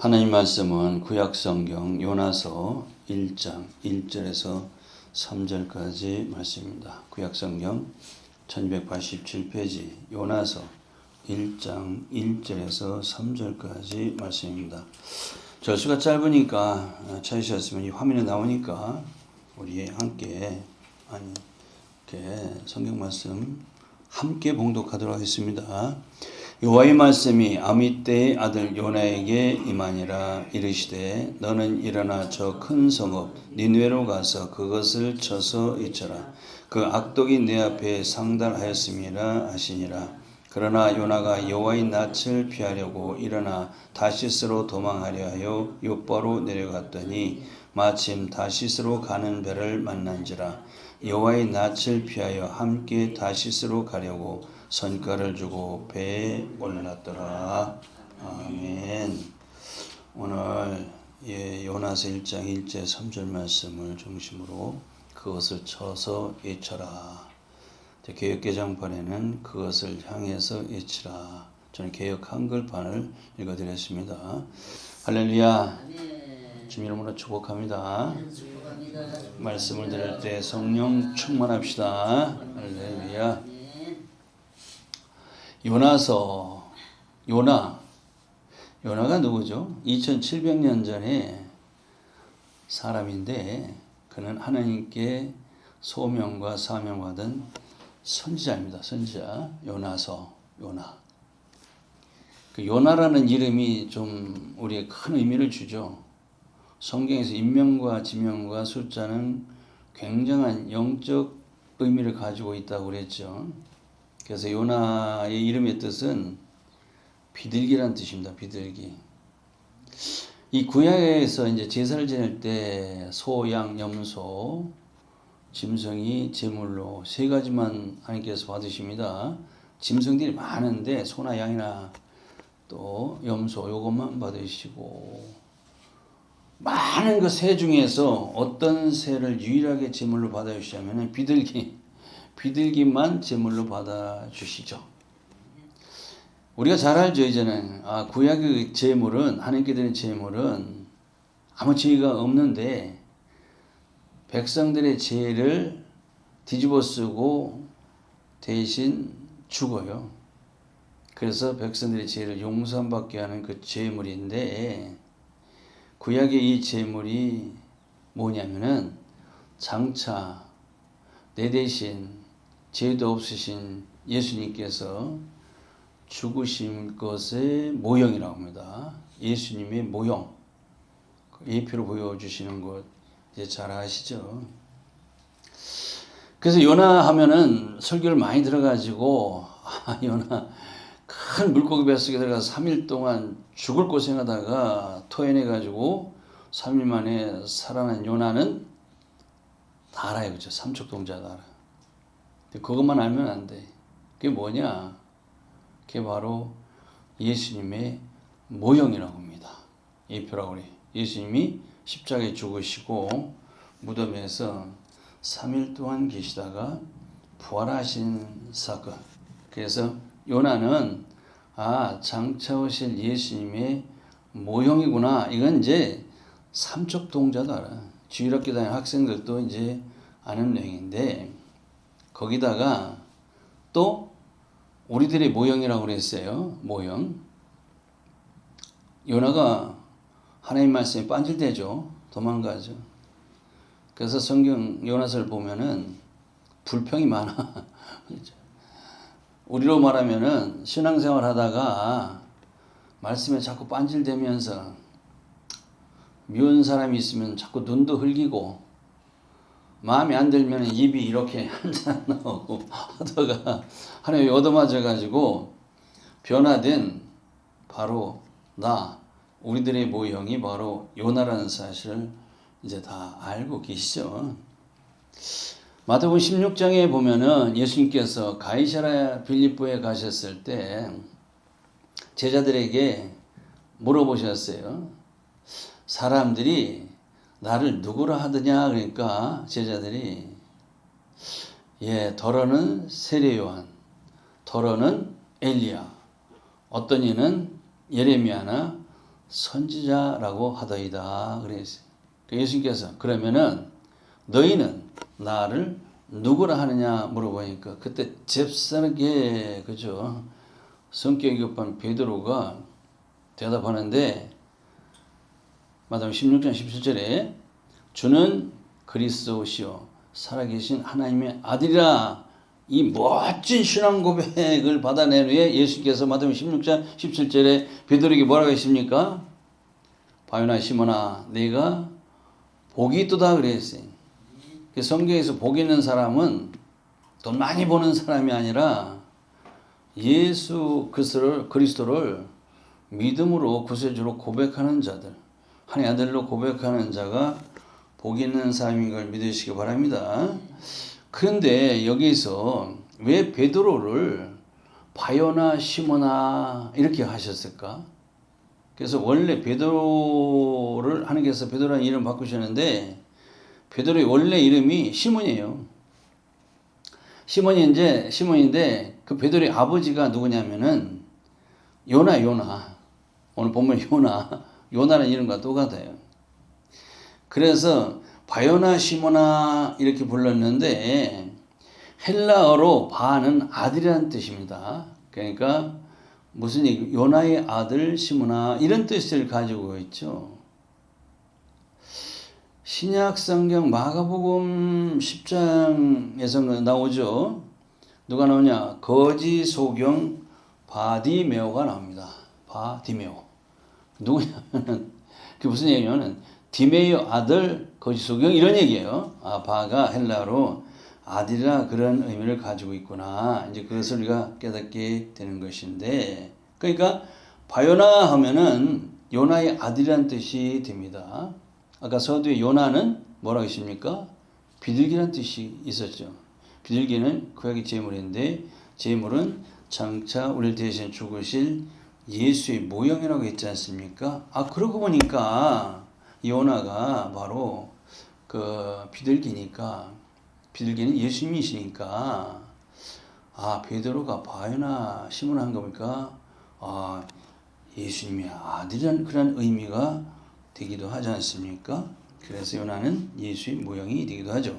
하나님 말씀은 구약성경 요나서 1장 1절에서 3절까지 말씀입니다. 구약성경 1287페이지 요나서 1장 1절에서 3절까지 말씀입니다. 절수가 짧으니까 찾으셨으면 이 화면에 나오니까 우리 함께 이렇게 성경 말씀 함께 봉독하도록 하겠습니다. 여호와의 말씀이 아미떼의 아들 요나에게 임하니라. 이르시되 너는 일어나 저 큰 성읍 니느웨로 가서 그것을 쳐서 잊혀라. 그 악독이 내 앞에 상달하였음이라 하시니라. 그러나 요나가 여호와의 낯을 피하려고 일어나 다시스로 도망하려 하여 욥바로 내려갔더니 마침 다시스로 가는 배를 만난지라. 여호와의 낯을 피하여 함께 다시스로 가려고 선가를 주고 배에 올랐더라. 아멘. 오늘 요나서 1장 1절 3절 말씀을 중심으로 그것을 쳐서 잊혀라. 개역개정판에는 그것을 향해서 잊히라. 저는 개역 한글판을 읽어드렸습니다. 할렐루야. 주님 이름으로 축복합니다. 말씀을 들을 때 성령 충만합시다. 할렐루야. 요나가 누구죠? 2700년 전에 사람인데 그는 하나님께 소명과 사명받은 선지자입니다. 선지자 요나. 그 요나라는 이름이 좀 우리의 큰 의미를 주죠. 성경에서 인명과 지명과 숫자는 굉장한 영적 의미를 가지고 있다고 그랬죠. 그래서 요나의 이름의 뜻은 비둘기란 뜻입니다. 비둘기. 이 구약에서 이제 제사를 지낼 때 소, 양, 염소, 짐승이 제물로 세 가지만 하나님께서 받으십니다. 짐승들이 많은데 소나 양이나 또 염소 요것만 받으시고 많은 그 새 중에서 어떤 새를 유일하게 제물로 받아주시냐면 비둘기만 제물로 받아주시죠. 우리가 잘 알죠. 이제는 구약의 제물은 하나님께 드린 제물은 아무 죄가 없는데 백성들의 죄를 뒤집어 쓰고 대신 죽어요. 그래서 백성들의 죄를 용서받게 하는 그 제물인데 구약의 이 제물이 뭐냐면은 장차 내 대신 죄도 없으신 예수님께서 죽으신 것의 모형이라고 합니다. 예수님의 모형. 예표로 보여주시는 것 이제 잘 아시죠? 그래서 요나 하면은 설교를 많이 들어가지고 요나 큰 물고기 뱃속에 들어가서 3일 동안 죽을 고생하다가 토해내가지고 3일 만에 살아난 요나는 다 알아요. 그죠? 삼척동자도 알아. 그것만 알면 안 돼. 그게 뭐냐? 그게 바로 예수님의 모형이라고 합니다. 예표라고 그래. 예수님이 십자가에 죽으시고 무덤에서 3일 동안 계시다가 부활하신 사건. 그래서 요나는 장차 오실 예수님의 모형이구나. 이건 이제 삼척동자도 알아. 주일학교 다니는 학생들도 이제 아는 내용인데 거기다가 또 우리들의 모형이라고 그랬어요. 모형. 요나가 하나님 말씀에 빤질대죠. 도망가죠. 그래서 성경 요나서를 보면은 불평이 많아. 우리로 말하면은 신앙생활 하다가 말씀에 자꾸 빤질대면서 미운 사람이 있으면 자꾸 눈도 흘기고 마음에 안 들면 입이 이렇게 한잔 나오고 하다가 하나님이 얻어맞아가지고 변화된 바로 우리들의 모형이 바로 요나라는 사실을 이제 다 알고 계시죠. 마태복음 16장에 보면은 예수님께서 가이사랴 빌립보에 가셨을 때 제자들에게 물어보셨어요. 사람들이 나를 누구라 하더냐? 그러니까 제자들이 더러는 세례 요한, 더러는 엘리야, 어떤 이는 예레미야나 선지자라고 하더이다. 그랬어요. 예수님께서 그러면은 너희는 나를 누구라 하느냐 물어보니까 그때 잽싸게 그죠? 성격이 급한 베드로가 대답하는데 마태복음 16장 17절에 주는 그리스도시요 살아계신 하나님의 아들이라 이 멋진 신앙 고백을 받아낸 후에 예수께서 마태복음 16장 17절에 베드로에게 뭐라고 했습니까? 바요나 시몬아 네가 복이 있도다 그랬어요. 성경에서 복 있는 사람은 돈 많이 버는 사람이 아니라 예수 그리스도를 믿음으로 구세주로 고백하는 자들, 하나님의 아들로 고백하는 자가 복 있는 사람인 걸 믿으시기 바랍니다. 그런데 여기서 왜 베드로를 바요나 시몬아 이렇게 하셨을까? 그래서 원래 베드로를 하나님께서 베드로라는 이름 바꾸셨는데 베드로의 원래 이름이 시몬이에요. 시몬인데 그 베드로의 아버지가 누구냐면은 요나. 오늘 본문 요나라는 이름과 똑같아요. 그래서 바요나 시모나 이렇게 불렀는데 헬라어로 바는 아들이라는 뜻입니다. 그러니까 무슨 얘기? 요나의 아들 시모나 이런 뜻을 가지고 있죠. 신약 성경 마가복음 10장에서 나오죠. 누가 나오냐? 거지 소경 바디메오가 나옵니다. 바디메오. 누구냐면은 그게 무슨 얘기냐면은 디메오 아들 거지 소경 이런 얘기예요. 바가 헬라로 아들이라 그런 의미를 가지고 있구나. 이제 그것을 우리가 깨닫게 되는 것인데, 그러니까 바요나 하면은 요나의 아들이라는 뜻이 됩니다. 아까 서두에 요나는 뭐라고 했습니까? 비둘기라는 뜻이 있었죠. 비둘기는 구약의 제물인데 제물은 장차 우리를 대신 죽으실 예수의 모형이라고 했지 않습니까? 그러고 보니까 요나가 바로 그 비둘기니까 비둘기는 예수님이시니까 베드로가 바요나 시몬 한 겁니까? 예수님의 아들이라는 그런 의미가 되기도 하지 않습니까? 그래서 요나는 예수의 모형이 되기도 하죠.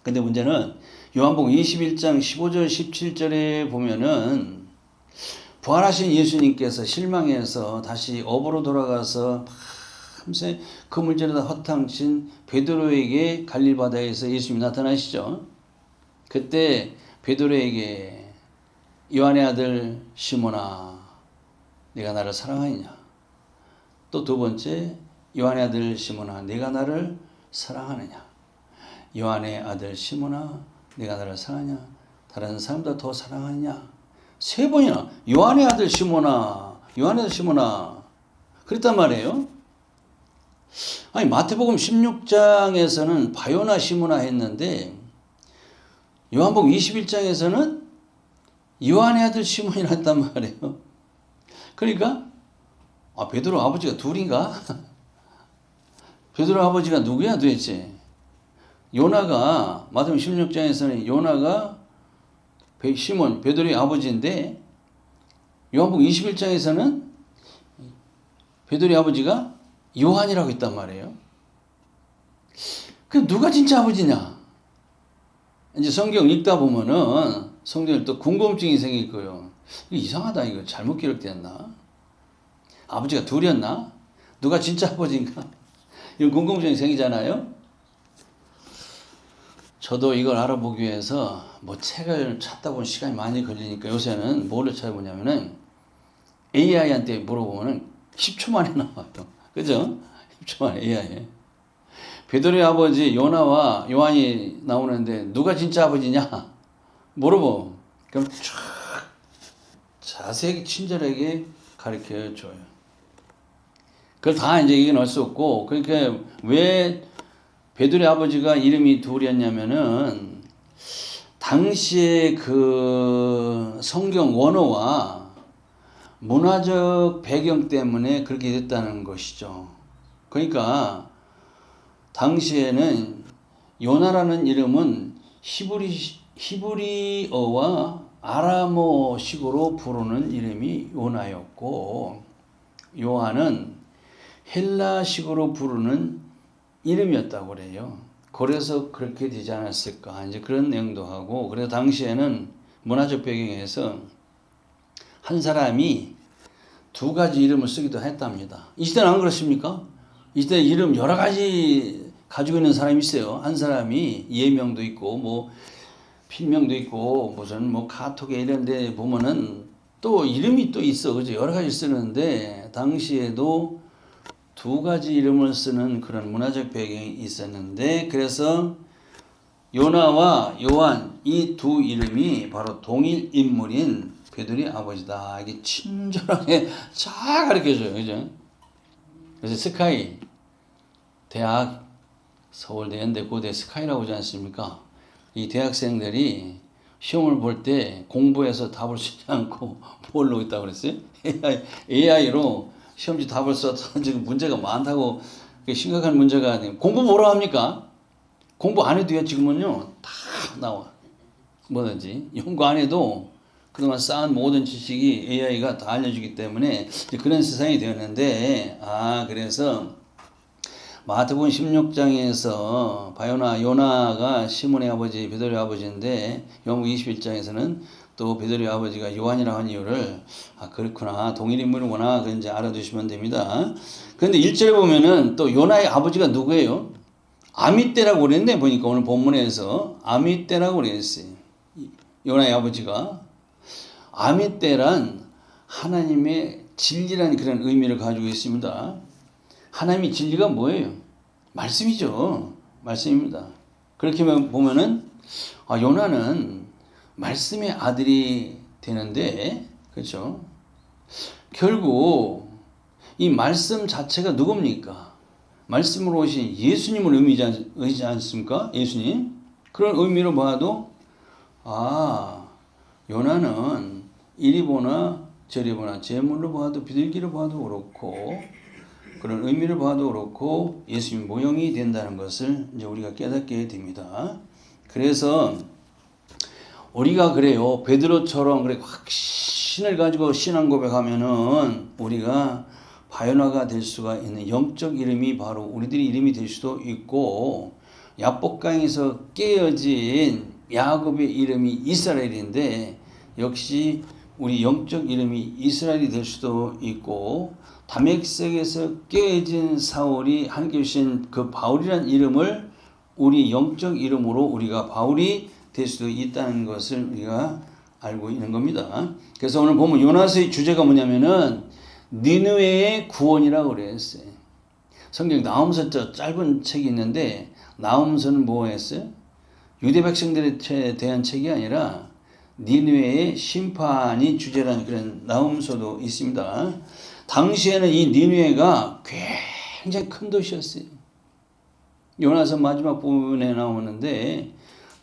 근데 문제는 요한복음 21장 15절 17절에 보면은 부활하신 예수님께서 실망해서 다시 업으로 돌아가서 밤새 그물전에다 허탕친 베드로에게 갈릴 바다에서 예수님이 나타나시죠. 그때 베드로에게 요한의 아들 시몬아 네가 나를 사랑하느냐? 또 두 번째 요한의 아들 시몬아 네가 나를 사랑하느냐? 요한의 아들 시몬아 네가 나를 사랑하냐? 다른 사람보다 더 사랑하느냐? 세 번이나 요한의 아들 시몬아 요한의 아들 시몬아 그랬단 말이에요. 마태복음 16장에서는 바요나 시몬아 했는데 요한복음 21장에서는 요한의 아들 시몬이라 했단 말이에요. 그러니까 베드로 아버지가 둘인가? 베드로 아버지가 누구야 도대체? 요나가 마태복음 16장에서는 요나가 시몬 베드로의 아버지인데 요한복음 21장에서는 베드로의 아버지가 요한이라고 했단 말이에요. 그 누가 진짜 아버지냐? 이제 성경 읽다 보면은 성경을 또 궁금증이 생길 거예요. 이거 이상하다. 이거 잘못 기록되었나? 아버지가 둘이었나? 누가 진짜 아버지인가? 이런 궁금증이 생기잖아요. 저도 이걸 알아보기 위해서 책을 찾다 보면 시간이 많이 걸리니까 요새는 뭐를 찾아보냐면은 AI한테 물어보면은 10초 만에 나와요. 그죠? 10초 만에 AI. 베드로의 아버지 요나와 요한이 나오는데 누가 진짜 아버지냐? 물어보. 그럼 쫙 자세히 친절하게 가르쳐 줘요. 그걸 다 이제 이게 넣을 수 없고, 그러니까 왜 베드로의 아버지가 이름이 둘이었냐면은 당시에 그 성경 원어와 문화적 배경 때문에 그렇게 됐다는 것이죠. 그러니까 당시에는 요나라는 이름은 히브리어와 아람어식으로 부르는 이름이 요나였고 요한은 헬라식으로 부르는 이름이었다고 그래요. 그래서 그렇게 되지 않았을까 이제 그런 내용도 하고, 그래서 당시에는 문화적 배경에서 한 사람이 두 가지 이름을 쓰기도 했답니다. 이 시대는 안 그렇습니까? 이 시대 이름 여러 가지 가지고 있는 사람이 있어요. 한 사람이 예명도 있고 뭐 필명도 있고 무슨 뭐 카톡에 이런 데 보면은 또 이름이 또 있어. 그죠? 여러 가지 쓰는데 당시에도 두 가지 이름을 쓰는 그런 문화적 배경이 있었는데, 그래서 요나와 요한 이 두 이름이 바로 동일 인물인 베드로의 아버지다. 이게 친절하게 잘 가르쳐줘요. 그죠? 그래서 스카이 대학 서울대, 연대, 고대 스카이라고 하지 않습니까? 이 대학생들이 시험을 볼 때 공부해서 답을 쓰지 않고 뭘로 있다고 그랬어요? AI로 시험지 답을 써서 지금 문제가 많다고, 심각한 문제가 아니에요. 공부 뭐라 합니까? 공부 안 해도요, 지금은요, 다 나와. 뭐든지. 연구 안 해도 그동안 쌓은 모든 지식이 AI가 다 알려주기 때문에 그런 세상이 되었는데, 그래서 마태복음 16장에서 바요나 요나가 시몬의 아버지 베드로의 아버지인데, 요한복음 21장에서는 또 베드로의 아버지가 요한이라고 한 이유를 그렇구나, 동일 인물이구나, 그 이제 알아두시면 됩니다. 그런데 1절에 보면은 또 요나의 아버지가 누구예요? 아미떼라고 그랬는데, 보니까 오늘 본문에서 아미떼라고 그랬어요. 요나의 아버지가. 아미떼란 하나님의 진리라는 그런 의미를 가지고 있습니다. 하나님의 진리가 뭐예요? 말씀이죠. 말씀입니다. 그렇게 보면은 요나는 말씀의 아들이 되는데, 그렇죠? 결국 이 말씀 자체가 누굽니까? 말씀으로 오신 예수님을 의미하지 않습니까? 예수님. 그런 의미로 봐도 요나는 이리 보나 저리 보나 제물로 봐도 비둘기로 봐도 그렇고, 그런 의미를 봐도 그렇고 예수님 모형이 된다는 것을 이제 우리가 깨닫게 됩니다. 그래서 우리가 그래요. 베드로처럼 그래 확신을 가지고 신앙 고백하면은 우리가 바요나가 될 수가 있는 영적 이름이 바로 우리들의 이름이 될 수도 있고, 야복강에서 깨어진 야곱의 이름이 이스라엘인데 역시 우리 영적 이름이 이스라엘이 될 수도 있고, 다메섹에서 깨어진 사울이 하나님께 주신 그 바울이라는 이름을 우리 영적 이름으로 우리가 바울이 될 수도 있다는 것을 우리가 알고 있는 겁니다. 그래서 오늘 보면 요나서의 주제가 뭐냐면은 니느웨의 구원이라고 그랬어요. 성경 나홈서 짧은 책이 있는데, 나홈서는 뭐 했어요? 유대 백성들에 대한 책이 아니라 니느웨의 심판이 주제라는 그런 나홈서도 있습니다. 당시에는 이 니느웨가 굉장히 큰 도시였어요. 요나서 마지막 부분에 나오는데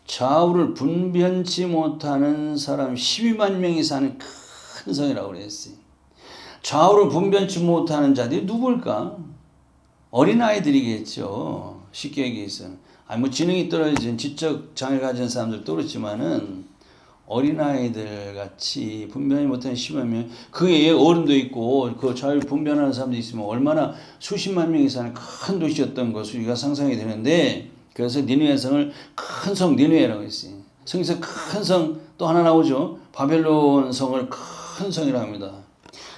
좌우를 분변치 못하는 사람 12만 명이 사는 큰 성이라고 그랬어요. 좌우를 분변치 못하는 자들이 누굴까? 어린아이들이겠죠. 쉽게 얘기해서. 뭐 지능이 떨어진 지적 장애 가진 사람들도 그렇지만은 어린아이들 같이 분변이 못하는 10만 명, 그 외에 어른도 있고 그 자유 분변하는 사람도 있으면 얼마나 수십만 명이 사는 큰 도시였던 것을 우리가 상상이 되는데, 그래서 니느웨 성을 큰 성 니느웨라고 했어요. 성에서 큰 성 또 하나 나오죠. 바벨론 성을 큰 성이라고 합니다.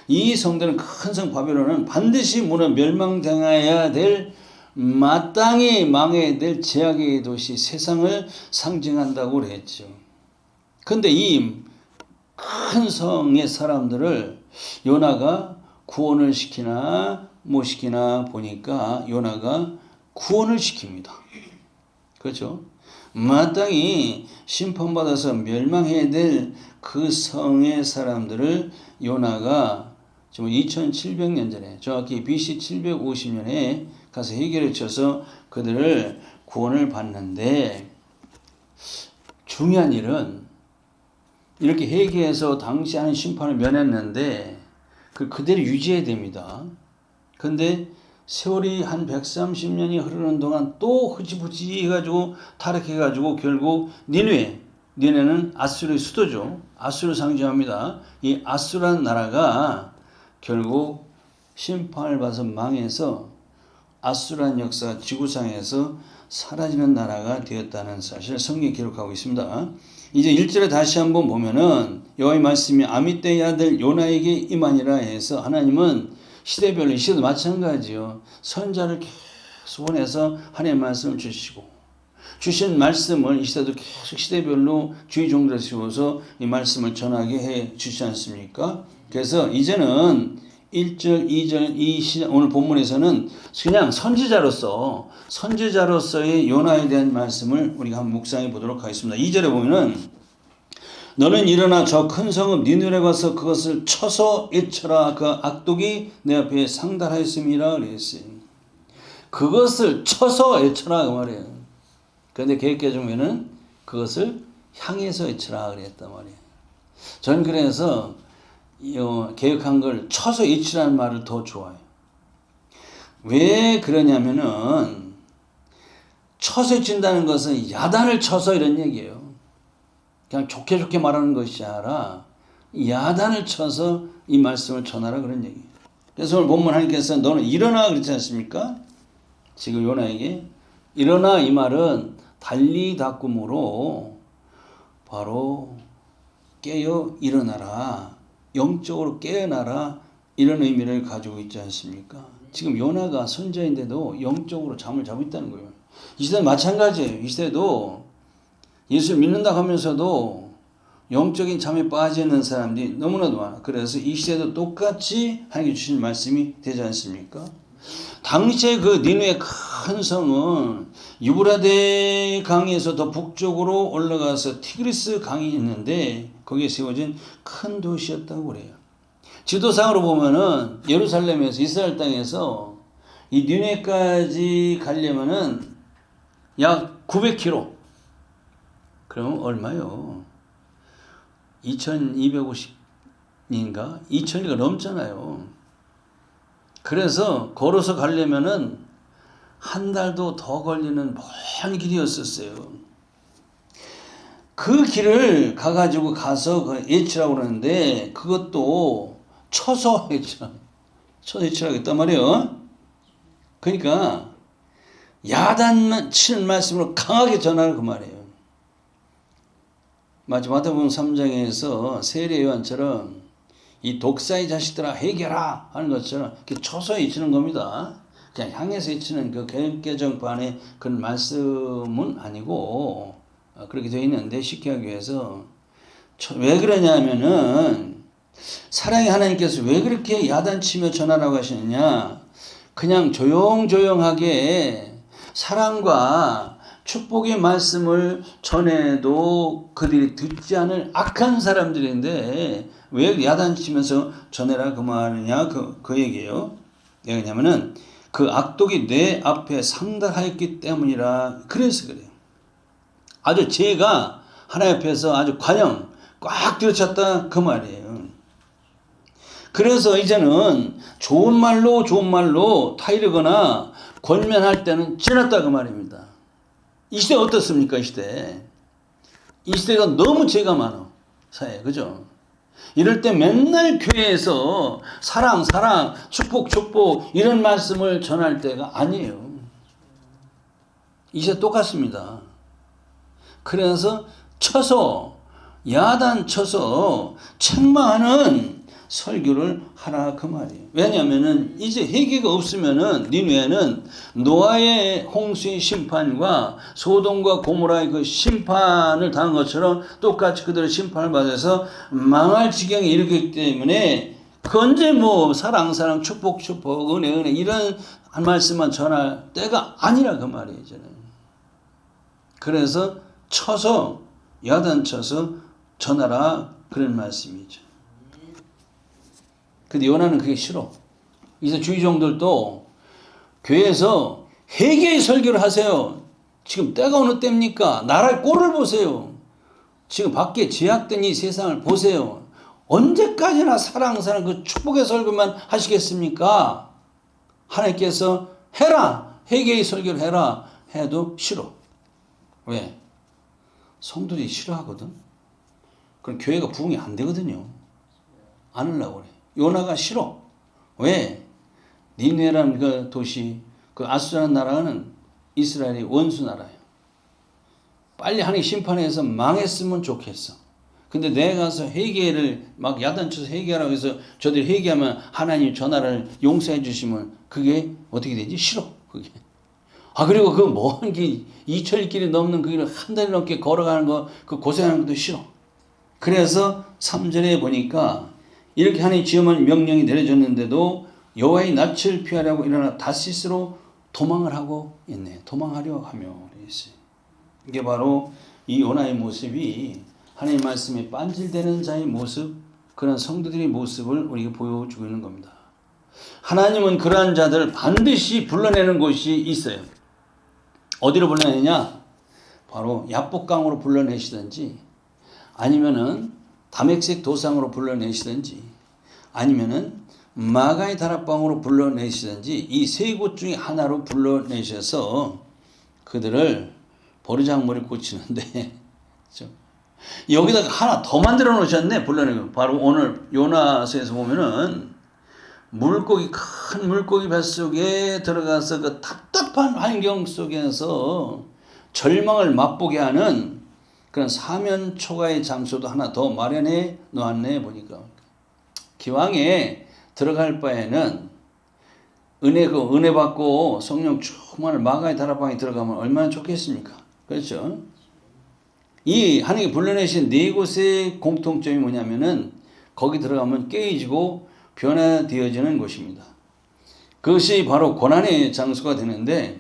이 성들은 큰 성 바벨론은 반드시 멸망당해야 될, 마땅히 망해야 될 제약의 도시, 세상을 상징한다고 그랬죠. 근데 이 큰 성의 사람들을 요나가 구원을 시키나 못 시키나 보니까 요나가 구원을 시킵니다. 그렇죠? 마땅히 심판받아서 멸망해야 될 그 성의 사람들을 요나가 지금 2700년 전에, 정확히 BC 750년에 가서 해결해 쳐서 그들을 구원을 받는데, 중요한 일은 이렇게 회개해서 당시 하는 심판을 면했는데 그대로 유지해야 됩니다. 그런데 세월이 한 130년이 흐르는 동안 또 흐지부지 해가지고 타락해가지고 결국 니느웨는 아수르의 수도죠. 아수르를 상징합니다. 이 아수르라는 나라가 결국 심판을 받아서 망해서 아수라는 역사가 지구상에서 사라지는 나라가 되었다는 사실을 성경이 기록하고 있습니다. 이제 1절에 다시 한번 보면은 여호와의 말씀이 아미떼의 아들 요나에게 임하니라 해서 하나님은 시대별로 이 시대도 마찬가지요. 선자를 계속 보내서 하나님의 말씀을 주시고 주신 말씀을 이 시대도 계속 시대별로 주의 종들을 세워서 이 말씀을 전하게 해 주시지 않습니까? 그래서 이제는 1절, 2절 이 시작 오늘 본문에서는 그냥 선지자로서의 요나에 대한 말씀을 우리가 한번 묵상해 보도록 하겠습니다. 2절에 보면은 너는 일어나 저 큰 성읍 니느웨에 가서 그것을 쳐서 에쳐라. 그 악독이 내 앞에 상달하였음이라 그랬어요. 그것을 쳐서 에쳐라 그 말이에요. 그런데 개혁개정에는 그것을 향해서 에쳐라 그랬단 말이에요. 전 그래서 개혁한 걸 쳐서 에치라는 말을 더 좋아해요. 왜 그러냐면은 쳐서 에친다는 것은 야단을 쳐서 이런 얘기예요. 그냥 좋게 말하는 것이 아니라 야단을 쳐서 이 말씀을 전하라 그런 얘기예요. 그래서 오늘 본문 하나님께서 너는 일어나 그랬지 않습니까? 지금 요나에게 일어나 이 말은 달리다꿈으로 바로 깨어 일어나라. 영적으로 깨어나라. 이런 의미를 가지고 있지 않습니까? 지금 요나가 선자인데도 영적으로 잠을 자고 있다는 거예요. 이 시대는 마찬가지예요. 이 시대도 예수를 믿는다고 하면서도 영적인 잠에 빠져 있는 사람들이 너무나도 많아. 그래서 이 시대도 똑같이 하나님께 주신 말씀이 되지 않습니까? 당시에 그 니느웨 큰 성은 유브라데 강에서 더 북쪽으로 올라가서 티그리스 강이 있는데 거기에 세워진 큰 도시였다고 그래요. 지도상으로 보면은 예루살렘에서 이스라엘 땅에서 이 니느웨까지 가려면은 약 900km. 그럼 얼마요? 2250인가? 2000리가 넘잖아요. 그래서 걸어서 가려면은 한 달도 더 걸리는 먼 길이었었어요. 그 길을 가서 그 에치라고 그러는데 그것도 쳐서 에치라고 했단 말이에요. 그러니까 야단만 치는 말씀으로 강하게 전하는 그 말이에요. 마태복음 3장에서 세례 요한처럼 이 독사의 자식들아 해결하 하는 것처럼 이렇게 쳐서 에치는 겁니다. 그냥 향해서 에치는 그 개정판의 그런 말씀은 아니고 그렇게 되어 있는데 쉽게 하기 위해서 왜 그러냐면은 사랑의 하나님께서 왜 그렇게 야단치며 전하라고 하시느냐. 그냥 조용조용하게 사랑과 축복의 말씀을 전해도 그들이 듣지 않을 악한 사람들인데 왜 야단치면서 전해라 그 말이냐 그 얘기예요. 왜냐면은 그 악독이 내 앞에 상달하였기 때문이라. 그래서 그래요. 아주 죄가 하나님 앞에서 아주 관영 꽉 들어찼다 그 말이에요. 그래서 이제는 좋은 말로 타이르거나 권면할 때는 지났다 그 말입니다. 이 시대 어떻습니까? 이 시대가 너무 죄가 많아 사회에. 그죠? 이럴 때 맨날 교회에서 사랑 축복 이런 말씀을 전할 때가 아니에요. 이 시대 똑같습니다. 그래서 야단 쳐서 책망하는 설교를 하라 그 말이에요. 왜냐하면은 이제 회개가 없으면은 니느웨는 노아의 홍수의 심판과 소돔과 고모라의 그 심판을 당한 것처럼 똑같이 그들의 심판을 받아서 망할 지경에 이르기 때문에 그 언제 뭐 사랑 축복 은혜 이런 말씀만 전할 때가 아니라 그 말이에요. 이제는. 그래서 야단 쳐서 전하라 그런 말씀이죠. 근데 요나는 그게 싫어. 이제 주의종들도 교회에서 회개의 설교를 하세요. 지금 때가 어느 때입니까? 나라의 꼴을 보세요. 지금 밖에 제약된 이 세상을 보세요. 언제까지나 사랑 그 축복의 설교만 하시겠습니까? 하나님께서 해라. 회개의 설교를 해라. 해도 싫어. 왜? 성도들이 싫어하거든. 그럼 교회가 부흥이 안 되거든요. 안 하려고 그래. 요나가 싫어. 왜? 니느웨라는 그 도시, 그 아수라는 나라는 이스라엘의 원수 나라예요. 빨리 하나님 심판해서 망했으면 좋겠어. 근데 내가 가서 회개를 막 야단쳐서 회개하라고 해서 저들이 회개하면 하나님 저 나라를 용서해 주시면 그게 어떻게 되지? 싫어. 그게. 그리고 그 먼 길, 2000길이 넘는 그 길을 한 달 넘게 걸어가는 거, 그 고생하는 것도 싫어. 그래서 3절에 보니까 이렇게 하나님 지엄한 명령이 내려졌는데도 여호와의 낯을 피하려고 일어나 다시스로 도망을 하고 있네. 도망하려 하며 있어요. 이게 바로 이 요나의 모습이 하나님 말씀에 빤질되는 자의 모습, 그런 성도들의 모습을 우리에게 보여주고 있는 겁니다. 하나님은 그러한 자들을 반드시 불러내는 곳이 있어요. 어디로 불러내냐? 바로 야복강으로 불러내시든지, 아니면은 다맥색 도상으로 불러내시든지, 아니면은 마가의 다락방으로 불러내시든지, 이 세 곳 중에 하나로 불러내셔서 그들을 버르장머리 고치는데 여기다가 하나 더 만들어 놓으셨네. 불러내고 바로 오늘 요나서에서 보면은 큰 물고기 뱃속에 들어가서 그 답답한 환경 속에서 절망을 맛보게 하는 그런 사면 초가의 장소도 하나 더 마련해 놓았네. 보니까 기왕에 들어갈 바에는 은혜 받고 성령 충만을 마가의 다락방에 들어가면 얼마나 좋겠습니까? 그렇죠? 이 하나님이 불러내신 네 곳의 공통점이 뭐냐면은 거기 들어가면 깨어지고 변화되어지는 곳입니다. 그것이 바로 고난의 장소가 되는데,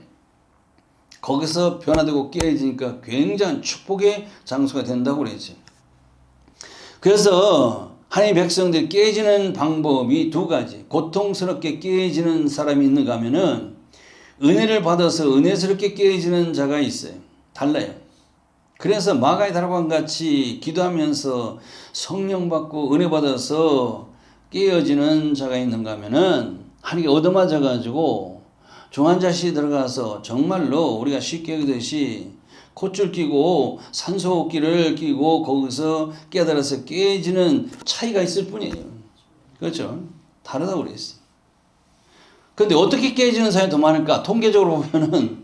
거기서 변화되고 깨어지니까 굉장한 축복의 장소가 된다고 그랬죠. 그래서 하나님의 백성들이 깨어지는 방법이 두 가지. 고통스럽게 깨어지는 사람이 있는가 하면은 은혜를 받아서 은혜스럽게 깨어지는 자가 있어요. 달라요. 그래서 마가의 다락방 같이 기도하면서 성령 받고 은혜 받아서 깨어지는 자가 있는가 하면은 하나님께 얻어맞아 가지고 중환자실에 들어가서 정말로 우리가 쉽게 얘기하듯이 콧줄 끼고 산소호흡기를 끼고 거기서 깨달아서 깨지는 차이가 있을 뿐이에요. 그렇죠? 다르다고 그랬어요. 근데 어떻게 깨지는 사람이 더 많을까? 통계적으로 보면은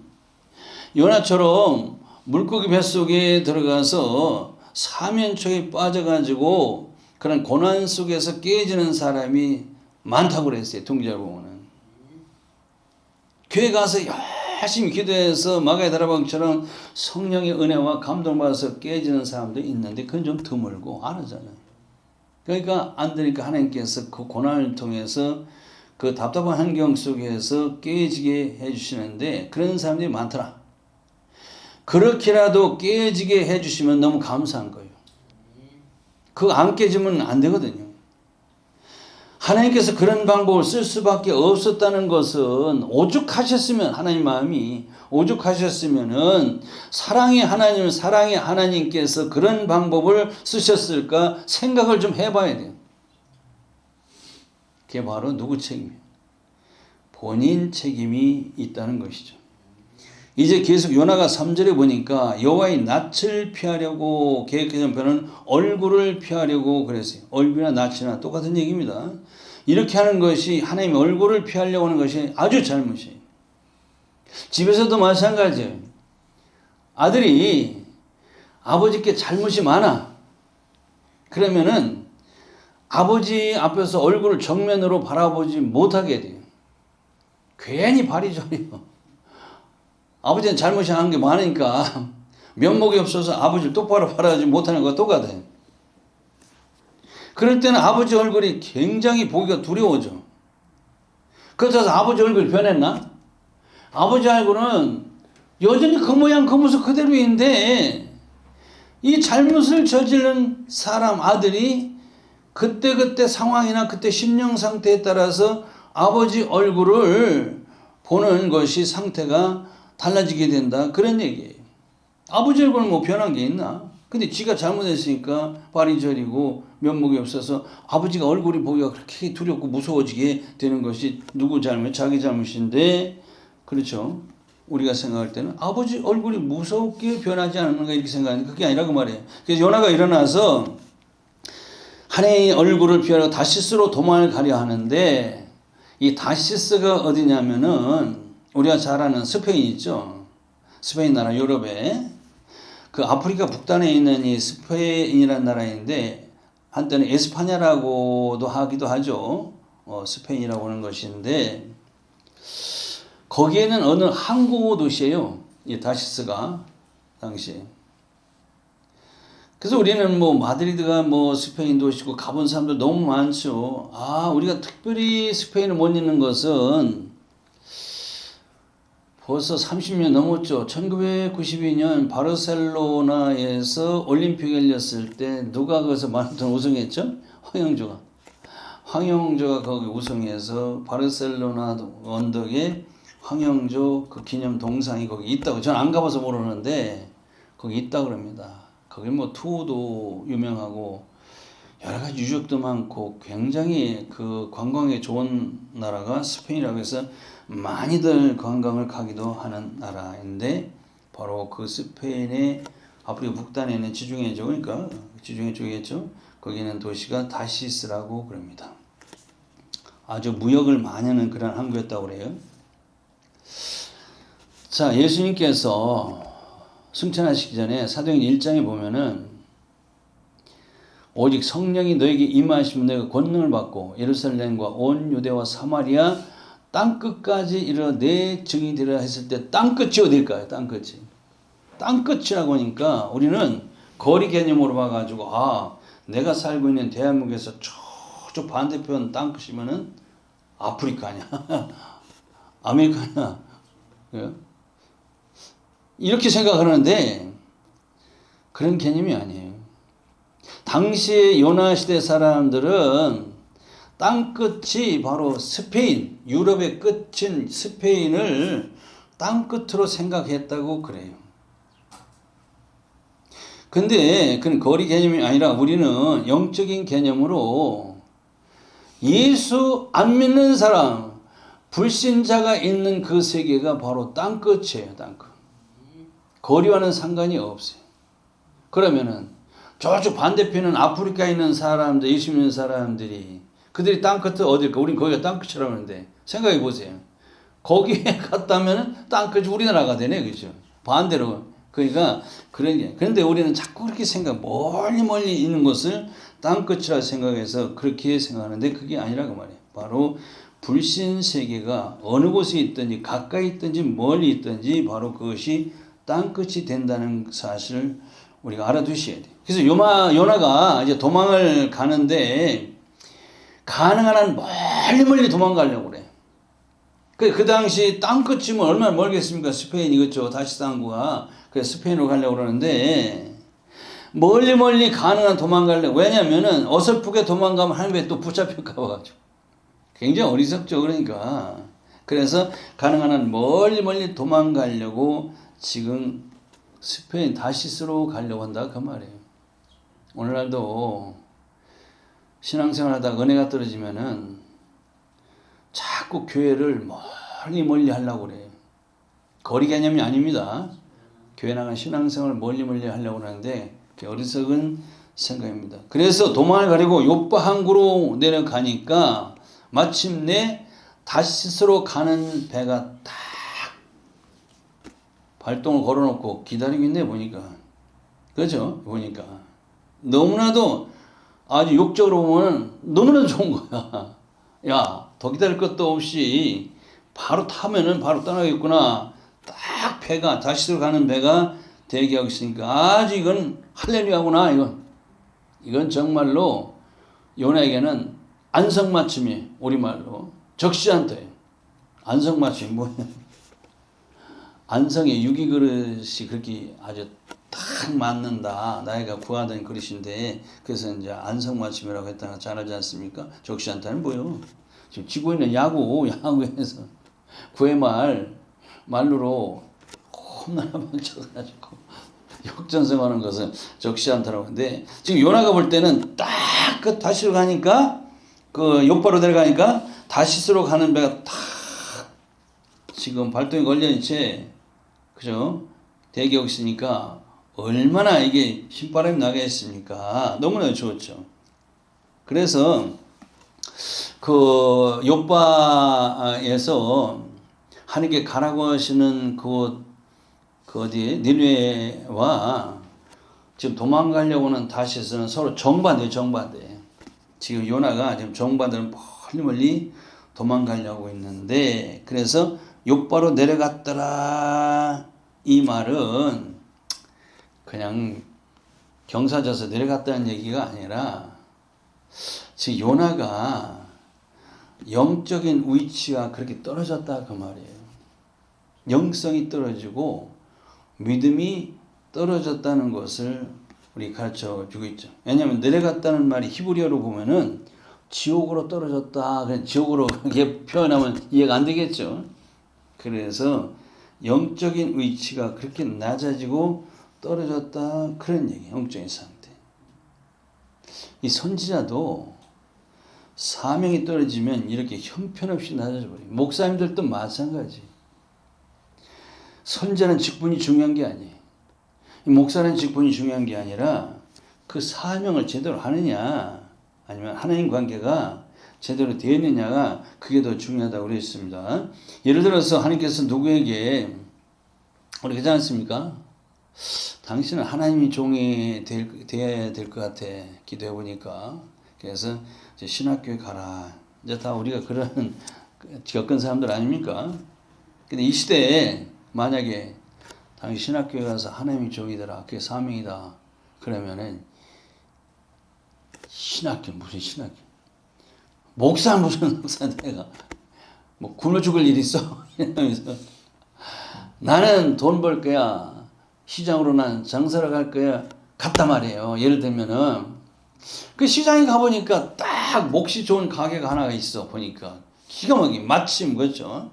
요나처럼 물고기 뱃속에 들어가서 사면초에 빠져가지고 그런 고난 속에서 깨지는 사람이 많다고 그랬어요. 통계적으로 보면은. 교회 가서 열심히 기도해서 마가의 다락방처럼 성령의 은혜와 감동을 받아서 깨지는 사람도 있는데 그건 좀 드물고 안 하잖아요. 그러니까 안 되니까 하나님께서 그 고난을 통해서 그 답답한 환경 속에서 깨지게 해주시는데 그런 사람들이 많더라. 그렇게라도 깨지게 해주시면 너무 감사한 거예요. 그거 안 깨지면 안 되거든요. 하나님께서 그런 방법을 쓸 수밖에 없었다는 것은 오죽하셨으면, 하나님 마음이 오죽하셨으면은 사랑의 하나님께서 그런 방법을 쓰셨을까 생각을 좀 해봐야 돼요. 그게 바로 누구 책임이에요? 본인 책임이 있다는 것이죠. 이제 계속 요나가 3절에 보니까 여호와의 낯을 피하려고 계획했던 편은 얼굴을 피하려고 그랬어요. 얼굴이나 낯이나 똑같은 얘기입니다. 이렇게 하는 것이 하나님의 얼굴을 피하려고 하는 것이 아주 잘못이에요. 집에서도 마찬가지예요. 아들이 아버지께 잘못이 많아. 그러면은 아버지 앞에서 얼굴을 정면으로 바라보지 못하게 돼요. 괜히 발이 저려요. 아버지는 잘못이 한 게 많으니까 면목이 없어서 아버지를 똑바로 바라보지 못하는 것과 똑같아요. 그럴 때는 아버지 얼굴이 굉장히 보기가 두려워져. 그렇다고 아버지 얼굴이 변했나? 아버지 얼굴은 여전히 그 모양 그 모습 그대로인데 이 잘못을 저지른 사람 아들이 그때 상황이나 그때 심령 상태에 따라서 아버지 얼굴을 보는 것이 상태가 달라지게 된다. 그런 얘기예요. 아버지 얼굴은 뭐 변한 게 있나? 근데 지가 잘못했으니까 발이 저리고 면목이 없어서 아버지가 얼굴이 보기가 그렇게 두렵고 무서워지게 되는 것이 누구 잘못? 자기 잘못인데, 그렇죠? 우리가 생각할 때는 아버지 얼굴이 무섭게 변하지 않는가 이렇게 생각하는데 그게 아니라 그 말이에요. 그래서 요나가 일어나서 하나님의 얼굴을 피하려 다시스로 도망을 가려 하는데 이 다시스가 어디냐면은 우리가 잘 아는 스페인 있죠. 스페인 나라 유럽에 그 아프리카 북단에 있는 이 스페인이라는 나라인데 한때는 에스파냐라고도 하기도 하죠. 스페인이라고 하는 것인데 거기에는 어느 항구 도시예요. 이 다시스가 당시에. 그래서 우리는 뭐 마드리드가 뭐 스페인 도시고 가본 사람들 너무 많죠. 우리가 특별히 스페인을 못 잊는 것은 벌써 30년 넘었죠. 1992년 바르셀로나에서 올림픽 열렸을 때 누가 거기서 마라톤 우승했죠? 황영조가 거기 우승해서 바르셀로나 언덕에 황영조 그 기념 동상이 거기 있다고. 저는 안 가봐서 모르는데 거기 있다고 그럽니다. 거기 뭐 투도 유명하고 여러 가지 유적도 많고 굉장히 그 관광에 좋은 나라가 스페인이라고 해서 많이들 관광을 가기도 하는 나라인데 바로 그 스페인의 아프리카 북단에 있는 지중해죠. 그러니까 지중해 쪽이겠죠. 거기 있는 도시가 다시스라고 그럽니다. 아주 무역을 많이 하는 그런 항구였다고 그래요. 자, 예수님께서 승천하시기 전에 사도행전 1장에 보면은 오직 성령이 너에게 임하시면 너희가 권능을 받고 예루살렘과 온 유대와 사마리아 땅끝까지 이르러 내 증인이 되리라 했을 때 땅끝이 어딜까요? 땅끝이. 땅끝이라고 하니까 우리는 거리 개념으로 봐가지고 내가 살고 있는 대한민국에서 저쪽 반대편 땅끝이면은 아프리카냐 아메리카냐 이렇게 생각하는데 그런 개념이 아니에요. 당시의 요나 시대 사람들은 땅끝이 바로 스페인, 유럽의 끝인 스페인을 땅끝으로 생각했다고 그래요. 근데 그건 거리 개념이 아니라 우리는 영적인 개념으로 예수 안 믿는 사람, 불신자가 있는 그 세계가 바로 땅끝이에요. 땅끝. 거리와는 상관이 없어요. 그러면은 저쪽 반대편은 아프리카에 있는 사람들, 예수 믿는 사람들이 그들이 땅끝은 어딜까? 우린 거기가 땅끝이라고 하는데 생각해 보세요. 거기에 갔다면 땅끝이 우리나라가 되네. 그죠? 반대로. 그러니까 그런 게. 그런데 우리는 자꾸 그렇게 멀리 있는 것을 땅끝이라 생각해서 그렇게 생각하는데 그게 아니라고 말이에요. 바로 불신 세계가 어느 곳에 있든지 가까이 있든지 멀리 있든지 바로 그것이 땅끝이 된다는 사실을 우리가 알아두셔야 돼요. 그래서 요나가 이제 도망을 가는데 가능한 한 멀리 도망가려고 그래. 그 당시 땅끝이면 얼마나 멀겠습니까? 스페인이 그렇죠. 다시스 항구가. 그래서 스페인으로 가려고 그러는데 멀리 가능한 도망가려고. 왜냐면은 어설프게 도망가면 하늘에 또 붙잡힐까 봐가지고. 굉장히 어리석죠. 그러니까. 그래서 가능한 한 멀리 도망가려고 지금 스페인 다시스로 가려고 한다 그 말이에요. 오늘날도 신앙생활 하다가 은혜가 떨어지면은 자꾸 교회를 멀리 하려고 그래요. 거리 개념이 아닙니다. 교회 나간 신앙생활을 멀리 하려고 하는데 그게 어리석은 생각입니다. 그래서 도망을 가리고 요빠 항구로 내려가니까 마침내 다시스로 가는 배가 딱 발동을 걸어놓고 기다리고 있네 보니까. 그렇죠? 보니까 너무나도 아주 욕적으로 보면 너무나도 좋은 거야. 야, 더 기다릴 것도 없이 바로 타면은 바로 떠나겠구나. 딱 배가 다시스로 가는 배가 대기하고 있으니까 아주 이건 할렐루야구나. 이건 정말로 요나에게는 안성맞춤이 우리말로 적시한테요. 안성맞춤이 뭐예요? 안성에 유기그릇이 그렇게 아주 딱 맞는다. 나이가 구하던 그릇인데 그래서 이제 안성맞춤이라고 했다가 잘 알지 않습니까? 적시한테는 뭐요? 지금 지고 있는 야구에서 말루로 홈런 한방 쳐가지고 역전승하는 것은 적시한테라고 하는데 지금 요나가 볼 때는 딱 그 다시로 가니까 그 요바로 내려가니까 다시스로 가는 배가 탁 지금 발동이 걸려있지. 그죠? 대기하고 있으니까 얼마나 이게 신바람이 나겠습니까? 너무나 좋죠. 그래서 그 욥바에서 하나님께 가라고 하시는 그 어디 니느웨와 지금 도망가려고 하는 다시스는 서로 정반대. 지금 요나가 지금 정반대로 멀리 도망가려고 있는데, 그래서 욥바로 내려갔더라. 이 말은 그냥 경사져서 내려갔다는 얘기가 아니라 지금 요나가 영적인 위치가 그렇게 떨어졌다 그 말이에요. 영성이 떨어지고 믿음이 떨어졌다는 것을 우리 가르쳐 주고 있죠. 왜냐하면 내려갔다는 말이 히브리어로 보면은 지옥으로 떨어졌다. 그냥 지옥으로 이렇게 표현하면 이해가 안 되겠죠. 그래서 영적인 위치가 그렇게 낮아지고 떨어졌다. 그런 얘기, 영적인 상태. 이 선지자도 사명이 떨어지면 이렇게 형편없이 낮아져 버려요. 목사님들도 마찬가지. 선지자는 직분이 중요한 게 아니에요. 목사는 직분이 중요한 게 아니라 그 사명을 제대로 하느냐, 아니면 하나님 관계가 제대로 되어 있느냐가 그게 더 중요하다고 그랬습니다. 예를 들어서 하나님께서 누구에게 우리 그렇지 않습니까? 당신은 하나님이 종이 되어야 될 것 같아. 기도해 보니까. 그래서 이제 신학교에 가라. 이제 다 우리가 그런 겪은 사람들 아닙니까? 근데 이 시대에 만약에 당신 신학교에 가서 하나님이 종이더라. 그게 사명이다. 그러면은 신학교 무슨 신학교? 목사 무슨 목사 내가 뭐 굶어 죽을 일 있어? 이러면서 나는 돈 벌 거야. 시장으로 난 장사를 갈 거야. 갔단 말이에요. 예를 들면은 그 시장에 가보니까 딱 몫이 좋은 가게가 하나가 있어. 보니까 기가 막히게 마침 그렇죠.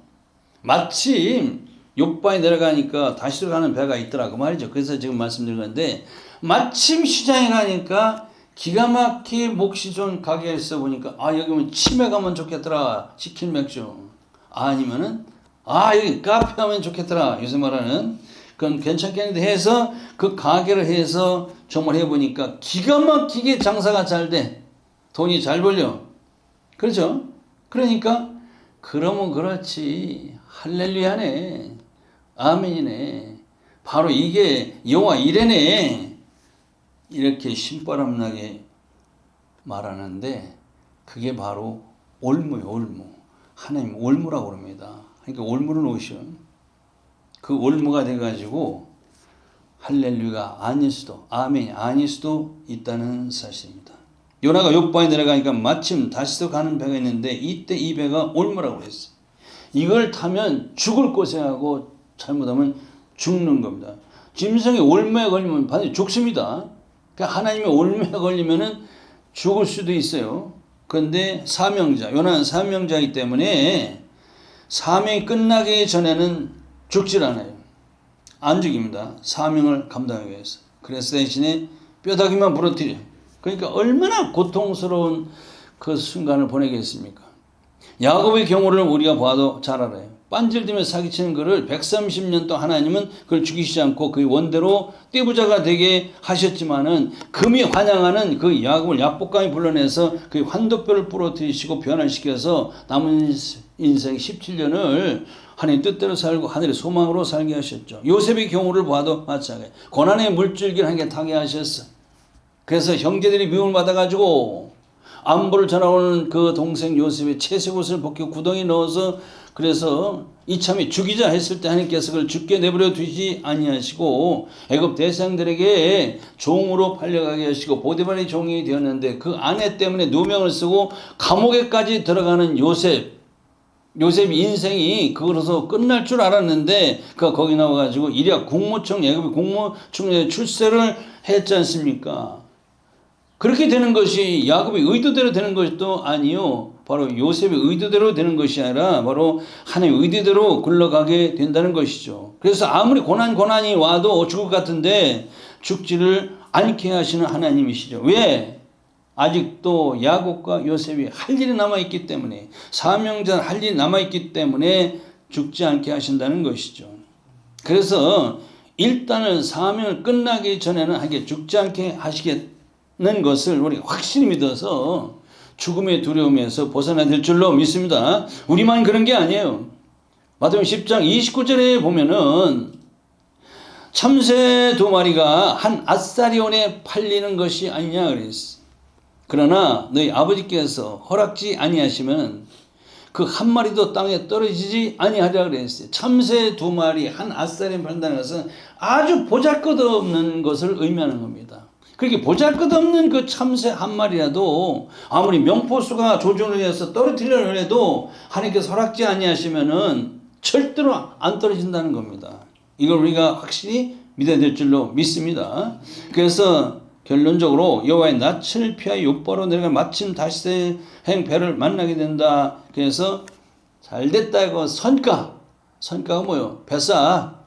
마침 욥바에 내려가니까 다시 들어가는 배가 있더라 그 말이죠. 그래서 지금 말씀드린 건데 마침 시장에 가니까 기가 막히게 몫이 좋은 가게가 있어 보니까 여기 오면 치매 가면 좋겠더라. 치킨 맥주. 아니면은 여기 카페 하면 좋겠더라. 요새 말하는 그건 괜찮겠는데 해서 그 가게를 해서 정말 해보니까 기가 막히게 장사가 잘 돼. 돈이 잘 벌려. 그렇죠? 그러니까 그러면 그렇지. 할렐루야네. 아멘이네. 바로 이게 여호와 이레네. 이렇게 신바람 나게 말하는데 그게 바로 올무예요. 올무. 하나님 올무라고 그럽니다. 그러니까 올무를 오셔. 그 올무가 돼가지고 할렐루야 아닐 수도 아멘이 아닐 수도 있다는 사실입니다. 요나가 욥바에 내려가니까 마침 다시도 가는 배가 있는데 이때 이 배가 올무라고 그랬어요. 이걸 타면 죽을 고생하고 잘못하면 죽는 겁니다. 짐승이 올무에 걸리면 반드시 죽습니다. 그러니까 하나님의 올무에 걸리면은 죽을 수도 있어요. 그런데 사명자, 요나는 사명자이기 때문에 사명이 끝나기 전에는 죽질 않아요. 안 죽입니다. 사명을 감당하기 위해서. 그래서 대신에 뼈다귀만 부러뜨려. 그러니까 얼마나 고통스러운 그 순간을 보내겠습니까? 야곱의 경우를 우리가 봐도 잘 알아요. 빤질들며 사기치는 그를 130년 동안 하나님은 그를 죽이시지 않고 그의 원대로 떼부자가 되게 하셨지만은 금이 환영하는 그 야곱을 약복강에 불러내서 그의 환도뼈를 부러뜨리시고 변화시켜서 남은 인생 17년을 하나님 뜻대로 살고 하늘의 소망으로 살게 하셨죠. 요셉의 경우를 봐도 마찬가지예요. 고난의 물줄기를 하나님께 타게 하셨어. 그래서 형제들이 미움을 받아가지고 안부를 전하오는 그 동생 요셉의 채색옷을 벗겨 구덩이에 넣어서 그래서 이참에 죽이자 했을 때 하나님께서 그를 죽게 내버려 두지 아니하시고 애굽 대상들에게 종으로 팔려가게 하시고 보디발의 종이 되었는데 그 아내 때문에 누명을 쓰고 감옥에까지 들어가는 요셉 인생이 그거로서 끝날 줄 알았는데 그가 거기 나와가지고 이리야 국무총 애굽의 국무총리에 출세를 했지 않습니까? 그렇게 되는 것이 야곱의 의도대로 되는 것도 아니요. 바로 요셉의 의도대로 되는 것이 아니라 바로 하나님의 의도대로 굴러가게 된다는 것이죠. 그래서 아무리 고난이 와도 죽을 것 같은데 죽지를 않게 하시는 하나님이시죠. 왜? 아직도 야곱과 요셉이 할 일이 남아있기 때문에 사명자는 할 일이 남아있기 때문에 죽지 않게 하신다는 것이죠. 그래서 일단은 사명을 끝나기 전에는 하게 죽지 않게 하시겠는 것을 우리가 확실히 믿어서 죽음의 두려움에서 벗어나야 될 줄로 믿습니다. 우리만 그런 게 아니에요. 마태복음 10장 29절에 보면은 참새 2마리가 한 앗사리온에 팔리는 것이 아니냐 그랬어. 그러나 너희 아버지께서 허락지 아니하시면 그 한 마리도 땅에 떨어지지 아니하리라 그랬어요. 참새 2마리 한 앗사리온에 팔린다는 것은 아주 보잘것없는 것을 의미하는 겁니다. 그렇게 보잘것없는 그 참새 한 마리라도 아무리 명포수가 조종을 해서 떨어뜨리려고 해도 하나님께서 허락지 아니하시면은 절대로 안 떨어진다는 겁니다. 이걸 우리가 확실히 믿어야 될 줄로 믿습니다. 그래서 결론적으로 여호와의 낯을 피하여 욕바로 내려가 마침 다시 행 배를 만나게 된다. 그래서 잘됐다 이거 선가가 뭐요? 뱃사.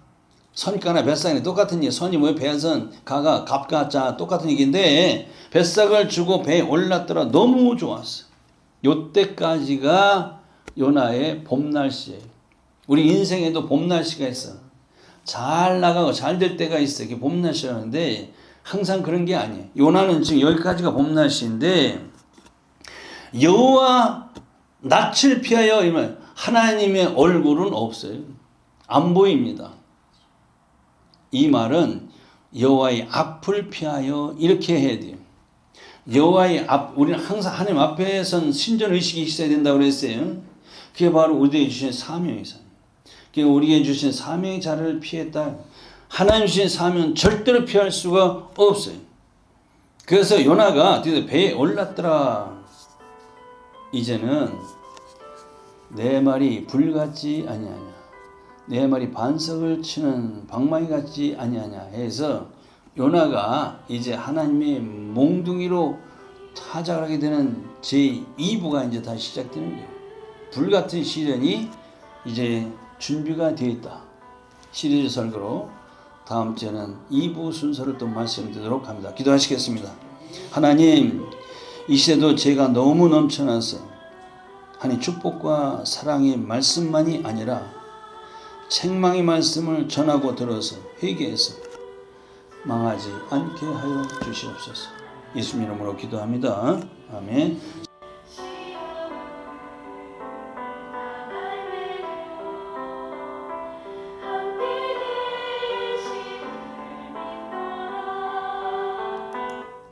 선가나 뱃삭이 똑같은 얘기. 선이 뭐예요? 배선, 가가, 갑가, 자 똑같은 얘기인데 뱃삭을 주고 배에 올랐더라. 너무 좋았어. 요때까지가 요나의 봄 날씨예요. 우리 인생에도 봄 날씨가 있어. 잘 나가고 잘 될 때가 있어. 이게 봄 날씨라는데 항상 그런 게 아니에요. 요나는 지금 여기까지가 봄 날씨인데 여호와 낯을 피하여 이러면 하나님의 얼굴은 없어요. 안 보입니다. 이 말은 여호와의 앞을 피하여 이렇게 해야 돼요. 여호와의 앞, 우리는 항상 하나님 앞에선 신전 의식이 있어야 된다고 그랬어요. 그게 바로 우리에게 주신 사명이죠. 우리에게 주신 사명의 자리를 피했다. 하나님 주신 사명은 절대로 피할 수가 없어요. 그래서 요나가 배에 올랐더라. 이제는 내 말이 불같지 아니하냐. 내 말이 반석을 치는 방망이 같지 아니하냐 해서 요나가 이제 하나님의 몽둥이로 타작을 하게 되는 제2부가 이제 다시 시작되는 거예요. 불같은 시련이 이제 준비가 되어 있다. 시리즈 설교로 다음 주에는 2부 순서를 또 말씀드리도록 합니다. 기도하시겠습니다. 하나님, 이 시대도 죄가 너무 넘쳐나서 하나님 축복과 사랑의 말씀만이 아니라 책망의 말씀을 전하고 들어서 회개해서 망하지 않게 하여 주시옵소서. 예수님 이름으로 기도합니다. 아멘.